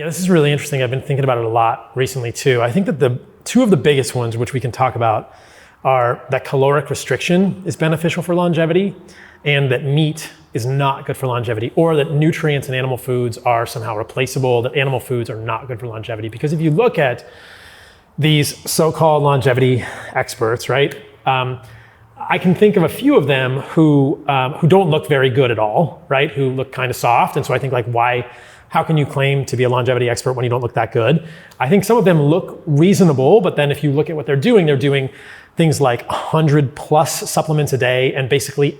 Yeah, this is really interesting. I've been thinking about it a lot recently too. I think that the two of the biggest ones, which we can talk about, are that caloric restriction is beneficial for longevity and that meat is not good for longevity, or that nutrients in animal foods are somehow replaceable, that animal foods are not good for longevity. Because if you look at these so-called longevity experts, right? I can think of a few of them who don't look very good at all, right? Who look kind of soft. And so I think like, how can you claim to be a longevity expert when you don't look that good? I think some of them look reasonable, but then if you look at what they're doing things like 100 plus supplements a day and basically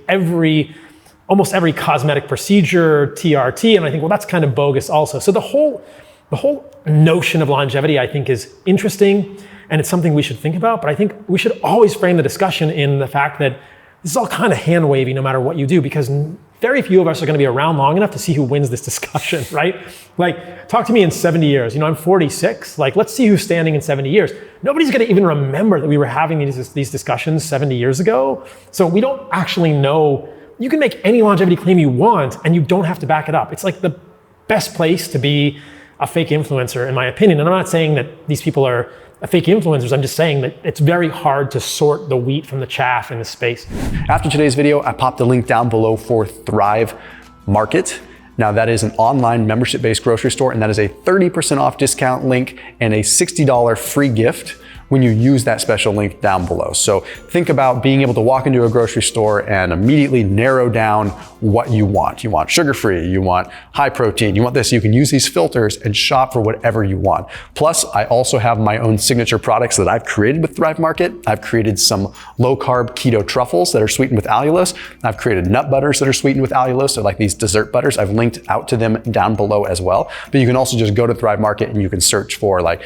almost every cosmetic procedure, TRT, and I think, well, that's kind of bogus also. So the whole notion of longevity, I think, is interesting and it's something we should think about, but I think we should always frame the discussion in the fact that this is all kind of hand wavy no matter what you do, because very few of us are going to be around long enough to see who wins this discussion, right? Like, talk to me in 70 years. I'm 46. Like, let's see who's standing in 70 years. Nobody's going to even remember that we were having these discussions 70 years ago. So we don't actually know. You can make any longevity claim you want and you don't have to back it up. It's like the best place to be a fake influencer, in my opinion. And I'm not saying that these people are fake influencers. I'm just saying that it's very hard to sort the wheat from the chaff in this space. After today's video, I popped the link down below for Thrive Market. Now that is an online membership-based grocery store, and that is a 30% off discount link and a $60 free gift when you use that special link down below. So think about being able to walk into a grocery store and immediately narrow down what you want. You want sugar-free, you want high protein, you want this. You can use these filters and shop for whatever you want. Plus, I also have my own signature products that I've created with Thrive Market. I've created some low-carb keto truffles that are sweetened with allulose. I've created nut butters that are sweetened with allulose, so like these dessert butters. I've linked out to them down below as well. But you can also just go to Thrive Market and you can search for like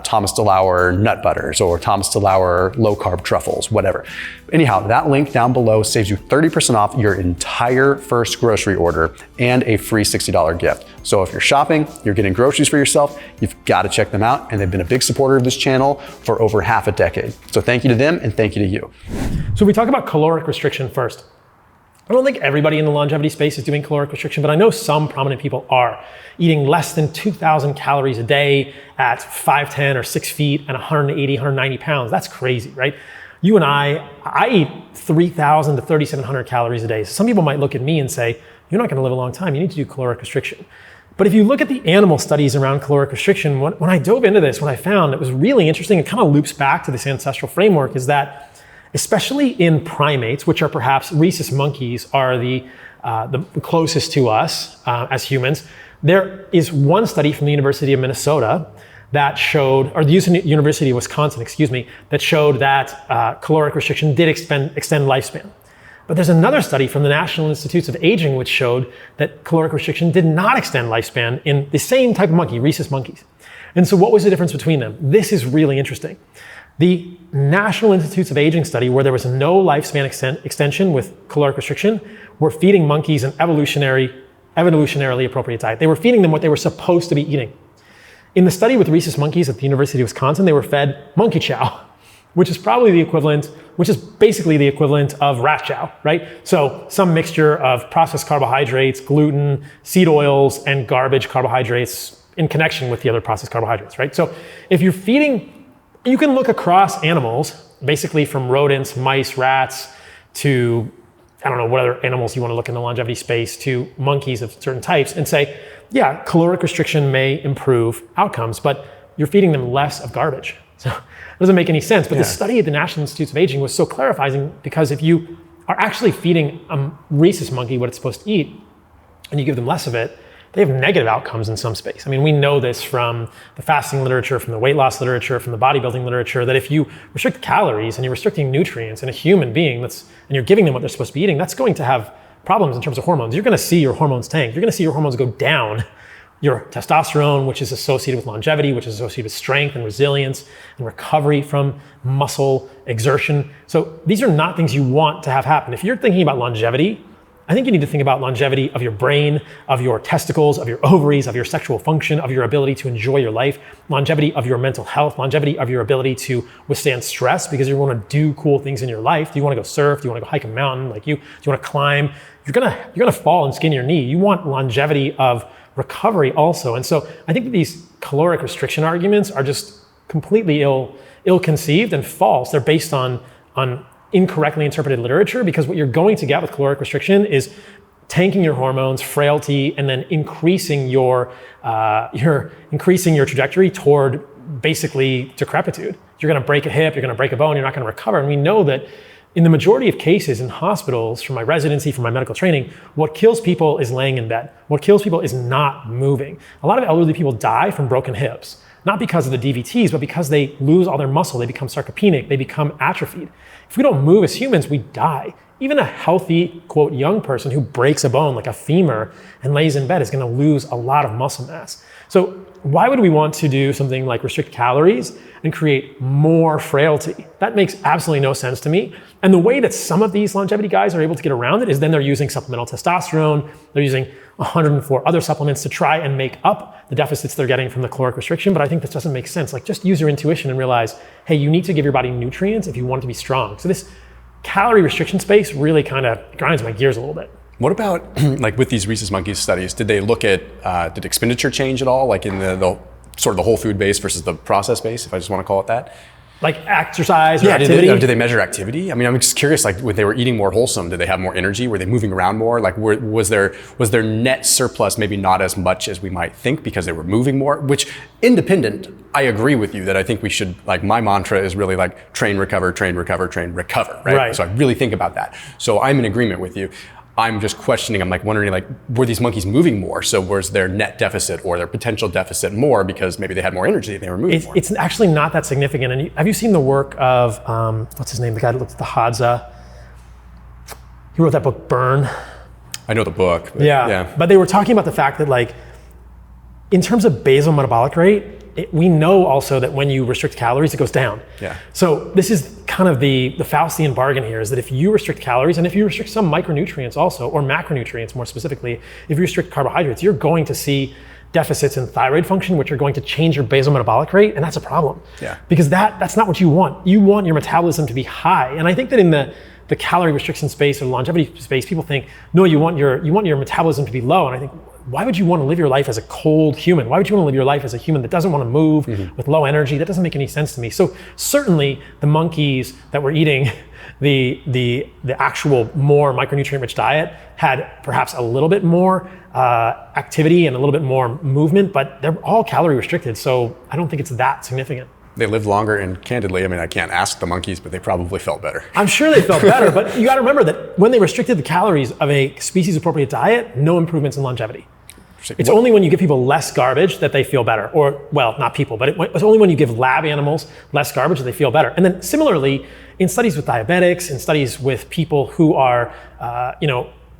Thomas DeLauer nut butter or Thomas DeLauer low carb truffles, whatever. Anyhow, that link down below saves you 30% off your entire first grocery order and a free $60 gift. So if you're shopping, you're getting groceries for yourself, you've got to check them out. And they've been a big supporter of this channel for over half a decade. So thank you to them and thank you to you. So we talk about caloric restriction first. I don't think everybody in the longevity space is doing caloric restriction, but I know some prominent people are eating less than 2,000 calories a day at 5'10" or 6 feet and 180, 190 pounds. That's crazy, right? You and I eat 3,000 to 3,700 calories a day. So some people might look at me and say, you're not going to live a long time. You need to do caloric restriction. But if you look at the animal studies around caloric restriction, when I dove into this, what I found that was really interesting, it kind of loops back to this ancestral framework, is that especially in primates, which are perhaps rhesus monkeys are the closest to us as humans, there is one study from the University of Minnesota that showed, or the University of Wisconsin, that showed that caloric restriction did extend lifespan. But there's another study from the National Institutes of Aging which showed that caloric restriction did not extend lifespan in the same type of monkey, rhesus monkeys. And so what was the difference between them? This is really interesting. The National Institutes of Aging study, where there was no lifespan extension with caloric restriction, were feeding monkeys an evolutionarily appropriate diet. They were feeding them what they were supposed to be eating. In the study with rhesus monkeys at the University of Wisconsin, they were fed monkey chow, which is basically the equivalent of rat chow, right? So some mixture of processed carbohydrates, gluten, seed oils, and garbage carbohydrates in connection with the other processed carbohydrates, right? So if you're feeding, you can look across animals, basically from rodents, mice, rats, to, I don't know, what other animals you want to look in the longevity space, to monkeys of certain types, and say, yeah, caloric restriction may improve outcomes, but you're feeding them less of garbage. So it doesn't make any sense. But the study at the National Institutes of Aging was so clarifying, because if you are actually feeding a rhesus monkey what it's supposed to eat, and you give them less of it, they have negative outcomes in some space. I mean, we know this from the fasting literature, from the weight loss literature, from the bodybuilding literature, that if you restrict calories and you're restricting nutrients in a human being and you're giving them what they're supposed to be eating, that's going to have problems in terms of hormones. You're going to see your hormones tank. You're going to see your hormones go down. Your testosterone, which is associated with longevity, which is associated with strength and resilience and recovery from muscle exertion. So these are not things you want to have happen. If you're thinking about longevity, I think you need to think about longevity of your brain, of your testicles, of your ovaries, of your sexual function, of your ability to enjoy your life, longevity of your mental health, longevity of your ability to withstand stress because you want to do cool things in your life. Do you want to go surf? Do you want to go hike a mountain? Do you want to climb? You're gonna fall and skin your knee. You want longevity of recovery also. And so I think that these caloric restriction arguments are just completely ill-conceived and false. They're based on incorrectly interpreted literature, because what you're going to get with caloric restriction is tanking your hormones, frailty, and then increasing your trajectory toward basically decrepitude. You're going to break a hip, you're going to break a bone, you're not going to recover. And we know that in the majority of cases in hospitals, from my residency, from my medical training, what kills people is laying in bed. What kills people is not moving. A lot of elderly people die from broken hips, not because of the DVTs, but because they lose all their muscle, they become sarcopenic, they become atrophied. If we don't move as humans, we die. Even a healthy, quote, young person who breaks a bone like a femur and lays in bed is going to lose a lot of muscle mass. So why would we want to do something like restrict calories and create more frailty? That makes absolutely no sense to me. And the way that some of these longevity guys are able to get around it is then they're using supplemental testosterone, they're using 104 other supplements to try and make up the deficits they're getting from the caloric restriction. But I think this doesn't make sense. Like, just use your intuition and realize, hey, you need to give your body nutrients if you want it to be strong. So this calorie restriction space really kind of grinds my gears a little bit. What about, like, with these rhesus monkeys studies, did they look at, did expenditure change at all? Like in the sort of the whole food base versus the process base, if I just want to call it that? Like exercise or activity? Did they measure activity? I mean, I'm just curious, like when they were eating more wholesome, did they have more energy? Were they moving around more? Like was their net surplus maybe not as much as we might think because they were moving more? Which, independent, I agree with you that I think we should, like, my mantra is really like train, recover, right? So I really think about that. So I'm in agreement with you. I'm just questioning, I'm like wondering, like, were these monkeys moving more? So was their net deficit or their potential deficit more because maybe they had more energy and they were moving more? It's actually not that significant. And have you seen the work of, what's his name? The guy that looked at the Hadza. He wrote that book, Burn. I know the book. But yeah. But they were talking about the fact that, like, in terms of basal metabolic rate, we know also that when you restrict calories, it goes down. Yeah. So this is kind of the Faustian bargain here, is that if you restrict calories, and if you restrict some micronutrients also, or macronutrients more specifically, if you restrict carbohydrates, you're going to see deficits in thyroid function, which are going to change your basal metabolic rate, and that's a problem. Yeah. Because that's not what you want. You want your metabolism to be high. And I think that in the calorie restriction space or the longevity space, people think, no, you want your metabolism to be low. And I think, why would you want to live your life as a cold human? Why would you want to live your life as a human that doesn't want to move, with low energy? That doesn't make any sense to me. So certainly the monkeys that were eating the actual more micronutrient rich diet had perhaps a little bit more activity and a little bit more movement, but they're all calorie restricted. So I don't think it's that significant. They lived longer, and candidly, I mean, I can't ask the monkeys, but they probably felt better. I'm sure they felt better, but you got to remember that when they restricted the calories of a species appropriate diet, no improvements in longevity. It's only when you give people less garbage that they feel better. Or, well, not people, but it's only when you give lab animals less garbage that they feel better. And then similarly, in studies with diabetics, in studies with people who are,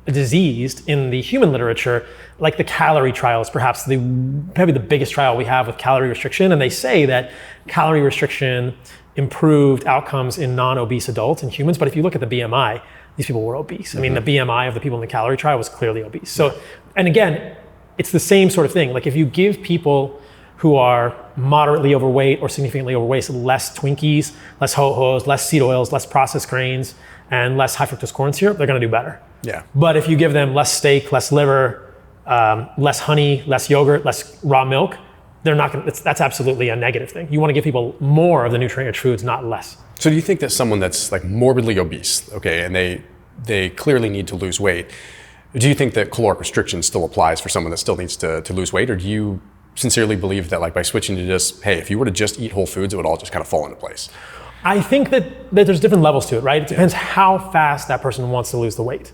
diseased in the human literature, like the calorie trial is perhaps probably the biggest trial we have with calorie restriction. And they say that calorie restriction improved outcomes in non-obese adults and humans. But if you look at the BMI, these people were obese. I mean, the BMI of the people in the calorie trial was clearly obese. So, and again, it's the same sort of thing. Like, if you give people who are moderately overweight or significantly overweight less Twinkies, less ho-hos, less seed oils, less processed grains, and less high fructose corn syrup, they're going to do better. Yeah. But if you give them less steak, less liver, less honey, less yogurt, less raw milk, they're not going to, that's absolutely a negative thing. You want to give people more of the nutrient-rich foods, not less. So do you think that someone that's like morbidly obese, okay, and they clearly need to lose weight, do you think that caloric restriction still applies for someone that still needs to lose weight? Or do you sincerely believe that, like, by switching to just, hey, if you were to just eat whole foods, it would all just kind of fall into place? I think that there's different levels to it, right? It depends how fast that person wants to lose the weight.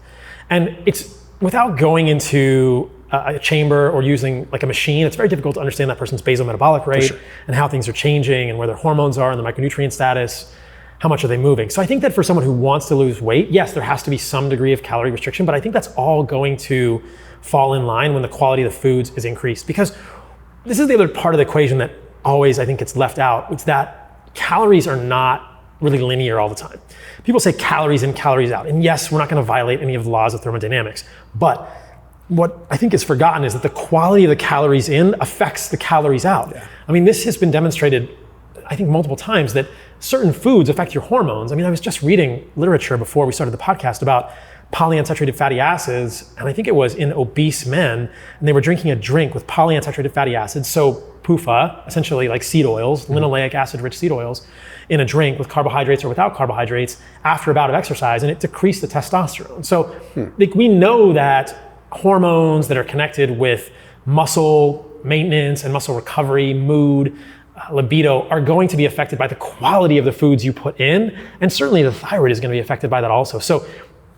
And it's, without going into a chamber or using like a machine, it's very difficult to understand that person's basal metabolic rate and how things are changing and where their hormones are and the micronutrient status, how much are they moving. So I think that for someone who wants to lose weight, yes, there has to be some degree of calorie restriction, but I think that's all going to fall in line when the quality of the foods is increased. Because this is the other part of the equation that always, I think, gets left out. It's that calories are not really linear all the time. People say calories in, calories out. And yes, we're not going to violate any of the laws of thermodynamics. But what I think is forgotten is that the quality of the calories in affects the calories out. Yeah. I mean, this has been demonstrated, I think, multiple times, that certain foods affect your hormones. I mean, I was just reading literature before we started the podcast about polyunsaturated fatty acids, and I think it was in obese men, and they were drinking a drink with polyunsaturated fatty acids, so PUFA, essentially like seed oils, linoleic acid-rich seed oils, in a drink with carbohydrates or without carbohydrates after a bout of exercise, and it decreased the testosterone. So like, we know that hormones that are connected with muscle maintenance and muscle recovery, mood, libido are going to be affected by the quality of the foods you put in, and certainly the thyroid is going to be affected by that also. So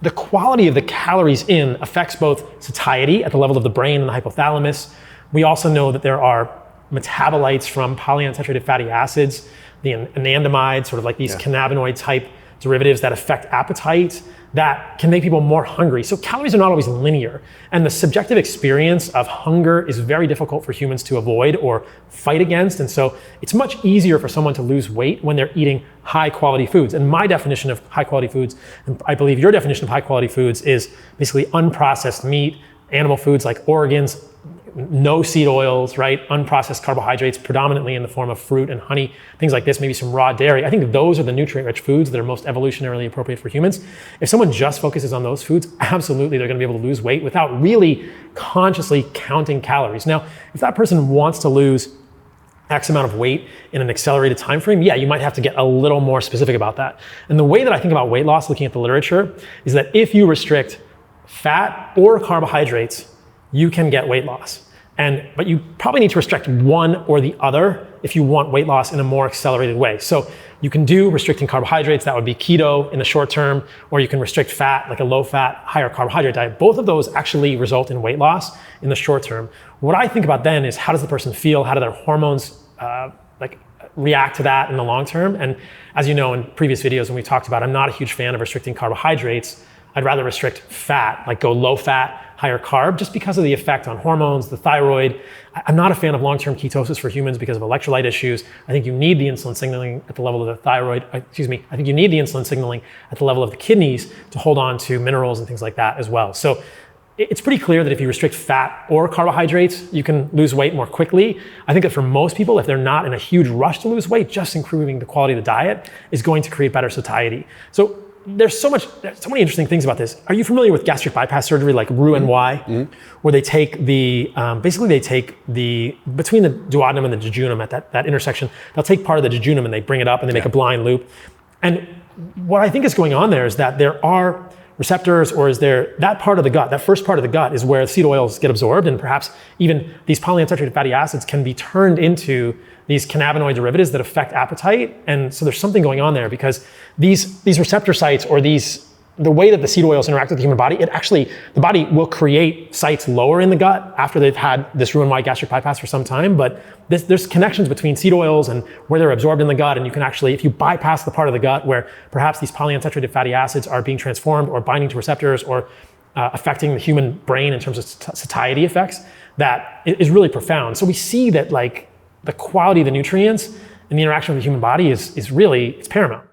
the quality of the calories in affects both satiety at the level of the brain and the hypothalamus. We also know that there are metabolites from polyunsaturated fatty acids, the anandamides, sort of like these cannabinoid type derivatives that affect appetite, that can make people more hungry. So calories are not always linear, and the subjective experience of hunger is very difficult for humans to avoid or fight against. And so it's much easier for someone to lose weight when they're eating high quality foods. And my definition of high quality foods, and I believe your definition of high quality foods, is basically unprocessed meat, animal foods like organs, no seed oils, right? Unprocessed carbohydrates, predominantly in the form of fruit and honey, things like this, maybe some raw dairy. I think those are the nutrient-rich foods that are most evolutionarily appropriate for humans. If someone just focuses on those foods, absolutely they're gonna be able to lose weight without really consciously counting calories. Now, if that person wants to lose X amount of weight in an accelerated time frame, yeah, you might have to get a little more specific about that. And the way that I think about weight loss, looking at the literature, is that if you restrict fat or carbohydrates, you can get weight loss. But you probably need to restrict one or the other if you want weight loss in a more accelerated way. So you can do restricting carbohydrates, that would be keto in the short term, or you can restrict fat, like a low fat, higher carbohydrate diet. Both of those actually result in weight loss in the short term. What I think about then is, how does the person feel? How do their hormones react to that in the long term? And as you know, in previous videos when we talked about, I'm not a huge fan of restricting carbohydrates. I'd rather restrict fat, like go low fat, higher carb, just because of the effect on hormones, the thyroid. I'm not a fan of long-term ketosis for humans because of electrolyte issues. I think you need the insulin signaling at the level of the thyroid, I think you need the insulin signaling at the level of the kidneys to hold on to minerals and things like that as well. So it's pretty clear that if you restrict fat or carbohydrates, you can lose weight more quickly. I think that for most people, if they're not in a huge rush to lose weight, just improving the quality of the diet is going to create better satiety. So there's so many interesting things about this. Are you familiar with gastric bypass surgery, like Roux-en-Y, where they take basically they take between the duodenum and the jejunum at that intersection, they'll take part of the jejunum and they bring it up and they make a blind loop. And what I think is going on there is that there are receptors, or is there that part of the gut, that first part of the gut is where seed oils get absorbed, and perhaps even these polyunsaturated fatty acids can be turned into these cannabinoid derivatives that affect appetite. And so there's something going on there, because these receptor sites, or the way that the seed oils interact with the human body, the body will create sites lower in the gut after they've had this Roux-en-Y gastric bypass for some time. But there's connections between seed oils and where they're absorbed in the gut. And you can actually, if you bypass the part of the gut where perhaps these polyunsaturated fatty acids are being transformed or binding to receptors or affecting the human brain in terms of satiety effects, that is really profound. So we see that, like, the quality of the nutrients and the interaction with the human body is paramount.